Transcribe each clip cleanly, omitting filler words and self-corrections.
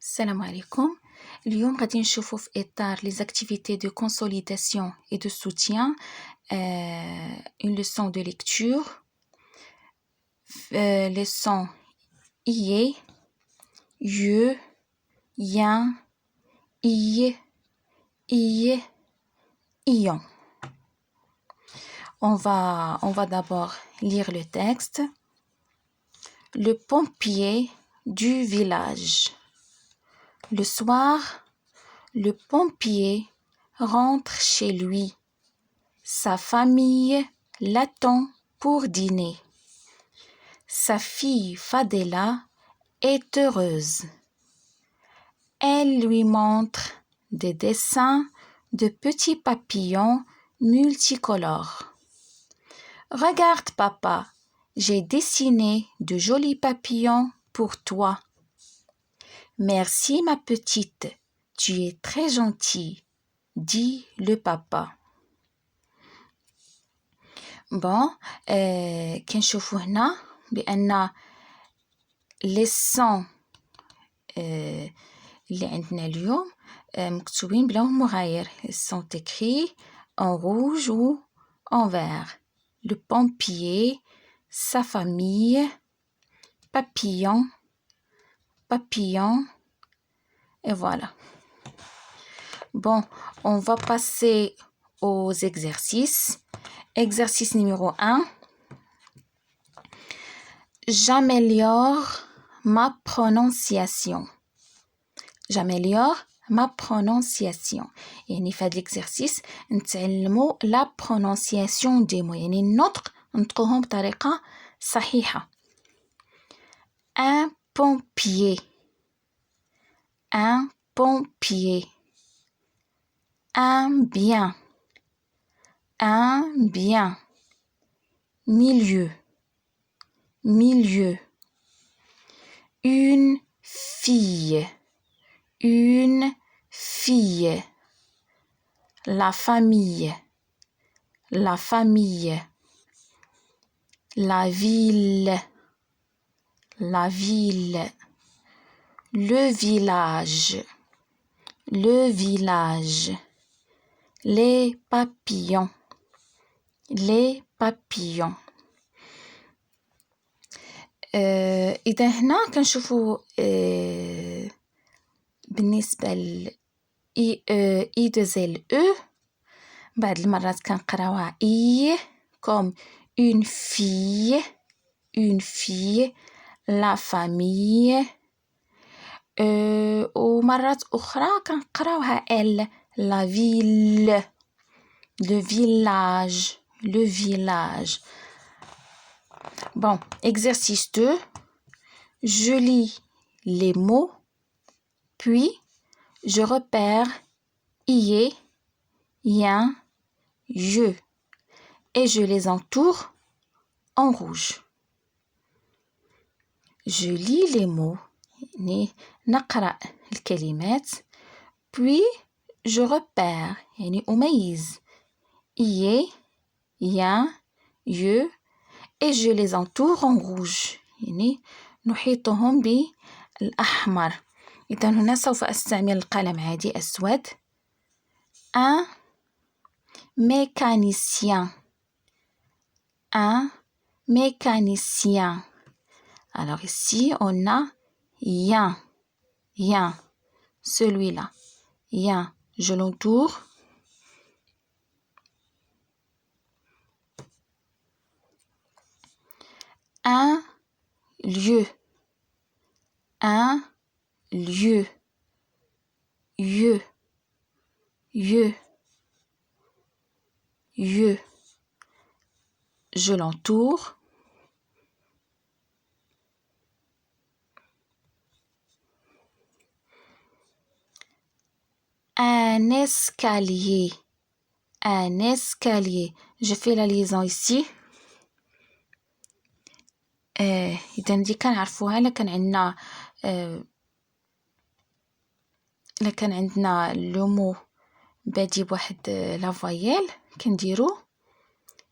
السلام عليكم. اليوم غادي نشوفوا في إطار les activités de consolidation et de soutien une leçon de lecture. Leçon iye, ye, yen, iye, ion. On va d'abord lire le texte. Le pompier du village. Le soir, le pompier rentre chez lui. Sa famille l'attend pour dîner. Sa fille Fadela est heureuse. Elle lui montre des dessins de petits papillons multicolores. Regarde, papa, j'ai dessiné de jolis papillons pour toi. Merci, ma petite, tu es très gentille, dit le papa. Bon, كنشوفوا هنا بأن leçon اللي عندنا اليوم مكتوبين بلون مغاير. Ils sont écrits en rouge ou en vert. Le pompier, sa famille, papillon, et voilà. Bon, on va passer aux exercices. Exercice numéro 1. J'améliore ma prononciation. J'améliore ma prononciation. يعني في هذا l'exercice نتعلموا la prononciation des mots. يعني نطقوهم بطريقة صحيحة. Un pompier. Un pompier. Un bien. Un bien. Milieu. Milieu. Une fille. Une fille. La famille. La famille. La ville. La ville. Le village. Le village. Les papillons. Les papillons. إذا هنا كنشوفوا بالنسبة ل I de L E بعض المرات كنقراوها I comme une fille, la famille. ومرات أخرى كنقراوها L, la ville, le village. Bon, exercice 2. Je lis les mots, puis je repère ié, yen, je, et je les entoure en rouge. Je lis les mots, نقرأ الكلمات, puis je repère, يعني أميز ié, yen, je, et je les entoure en rouge. يعني نحيطهم بالأحمر. إذا هنا سوف أستعمل القلم عادي أسود. Un mécanicien. Un mécanicien. Alors ici, on a yen. Celui-là. Yen. Je l'entoure. Un lieu. Un lieu. Je l'entoure. Un escalier. Un escalier. Je fais la liaison ici. إذا دي كنعرفوها إلا كان عندنا لو مو بادي بواحد لا فويال كنديرو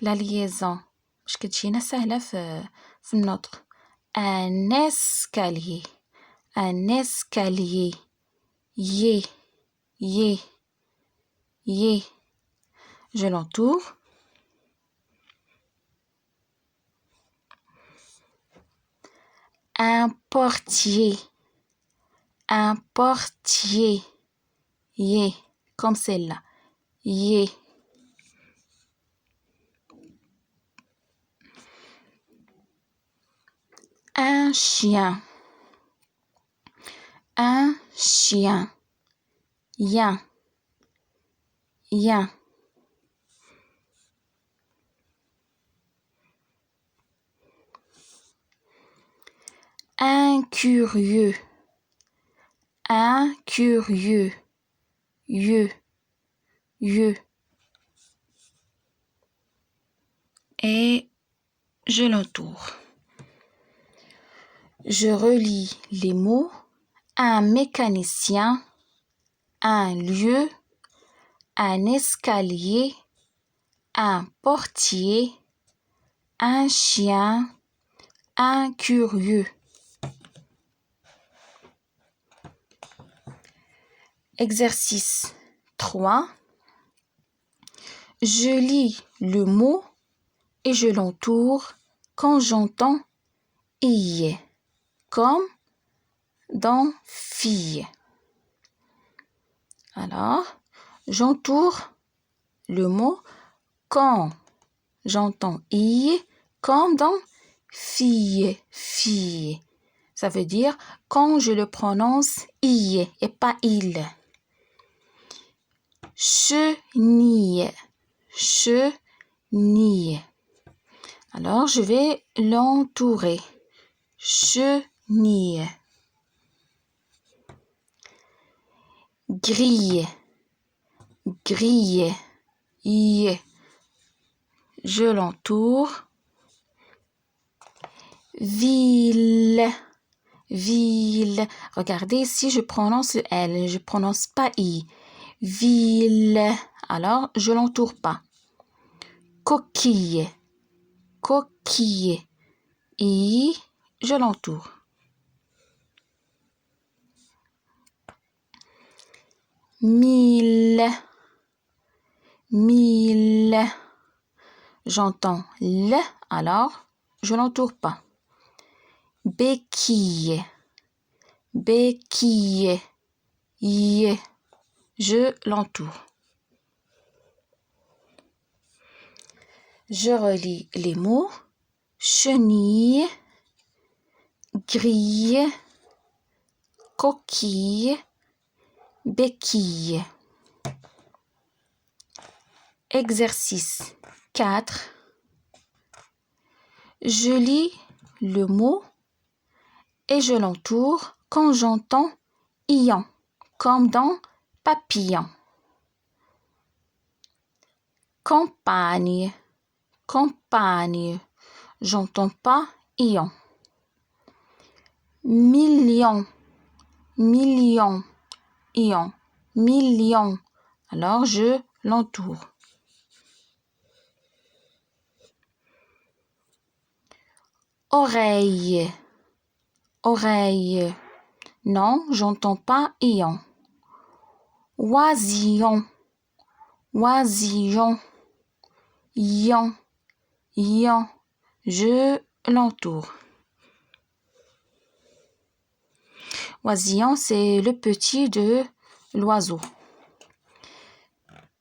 لا ليزون باش كتجينا سهلة في النطق. ان اسكاليي. un escalier, yé, yé, yé. Je l'entoure. Un portier, yé, comme celle-là, yé. Un chien, yen, yen. Un curieux, yeux. Et je l'entoure. Je relis les mots. Un mécanicien, un lieu, un escalier, un portier, un chien, un curieux. Exercice 3. Je lis le mot et je l'entoure quand j'entends « i », comme dans « fille ». Alors, j'entoure le mot quand j'entends « i », comme dans « fille », fille. Ça veut dire quand je le prononce « i » et pas « il ». Chenille, chenille. Alors, je vais l'entourer. Chenille. Grille, grille, y. Je l'entoure. Ville, ville. Regardez, si je prononce le L, je prononce pas I. Ville. Alors, je l'entoure pas. Coquille, coquille. I, je l'entoure. Mille, mille. J'entends le, alors je l'entoure pas. Béquille, béquille. Y, je l'entoure. Je relis les mots. Chenille, grille, coquille, béquille. Exercice 4. Je lis le mot et je l'entoure quand j'entends « ion », comme dans « papillon ». Campagne, campagne. J'entends pas « ion ». Million, million, ion, million. Alors, je l'entoure. Oreille, oreille. Non, j'entends pas ion. Oisillon, oisillon. Ion, ion. Je l'entoure. Oisillon, c'est le petit de l'oiseau.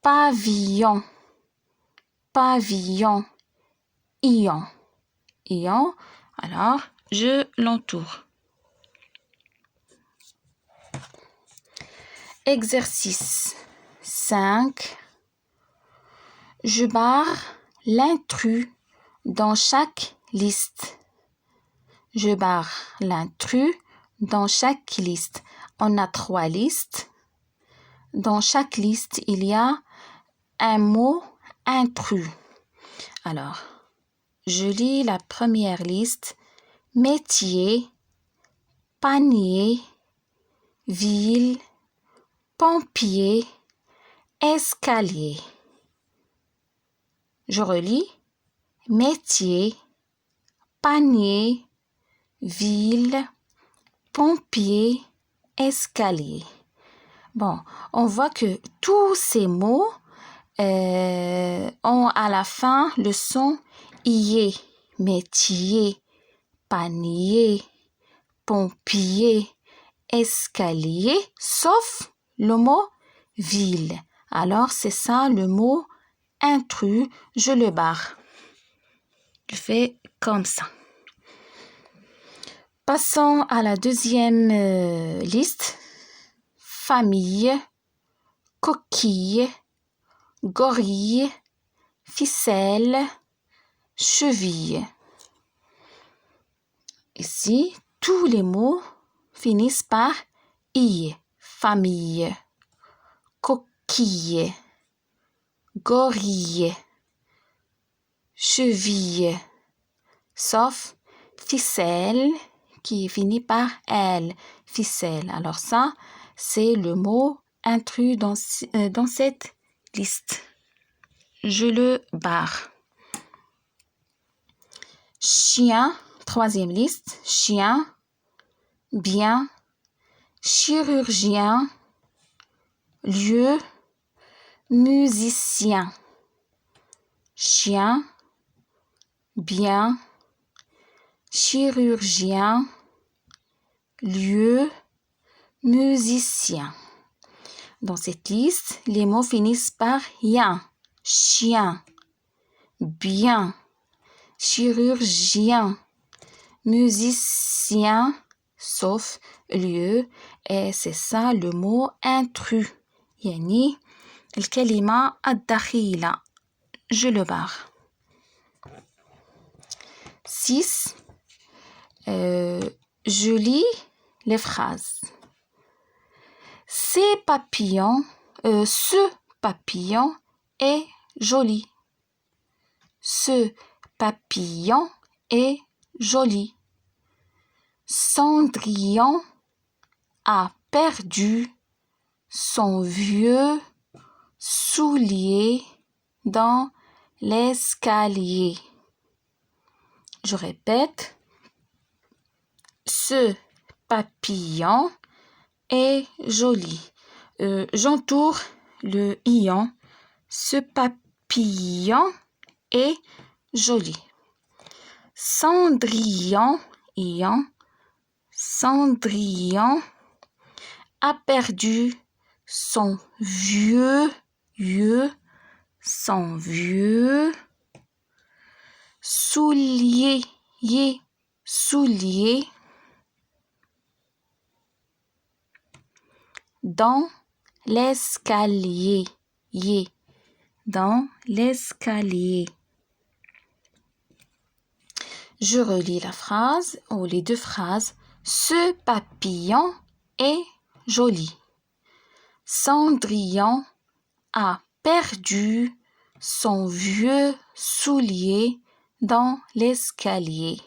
Pavillon, pavillon. Ion, ion. Alors, je l'entoure. Exercice 5. Je barre l'intrus dans chaque liste. Je barre l'intrus dans chaque liste. On a 3 listes. Dans chaque liste, il y a un mot intrus. Alors, je lis la première liste. Métier, panier, ville, pompier, escalier. Je relis. Métier, panier, ville, pompier, escalier. Bon, on voit que tous ces mots ont à la fin le son ié, métier, panier, pompier, escalier, sauf le mot ville. Alors, c'est ça le mot intrus, je le barre. Je fais comme ça. Passons à la deuxième liste. Famille, coquille, gorille, ficelle, cheville. Ici, tous les mots finissent par i. Famille, coquille, gorille, cheville, sauf ficelle qui finit par L, ficelle. Alors ça, c'est le mot intrus dans cette liste. Je le barre. Chien, troisième liste. Chien, bien, chirurgien, lieu, musicien. Chien, bien, chirurgien, lieu, musicien. Dans cette liste, les mots finissent par ien, chien, bien, chirurgien, musicien, sauf lieu, et c'est ça le mot intrus. يعني الكلمة الدخيلة. Je le barre. 6. Je lis les phrases. Ce papillon est joli. Ce papillon est joli. Cendrillon a perdu son vieux soulier dans l'escalier. Je répète. Ce papillon est joli. J'entoure le ion. Ce papillon est joli. Cendrillon, ion. Cendrillon a perdu son vieux soulier, soulier dans l'escalier, dans l'escalier. Je relis la phrase ou les deux phrases. Ce papillon est joli. Cendrillon a perdu son vieux soulier dans l'escalier.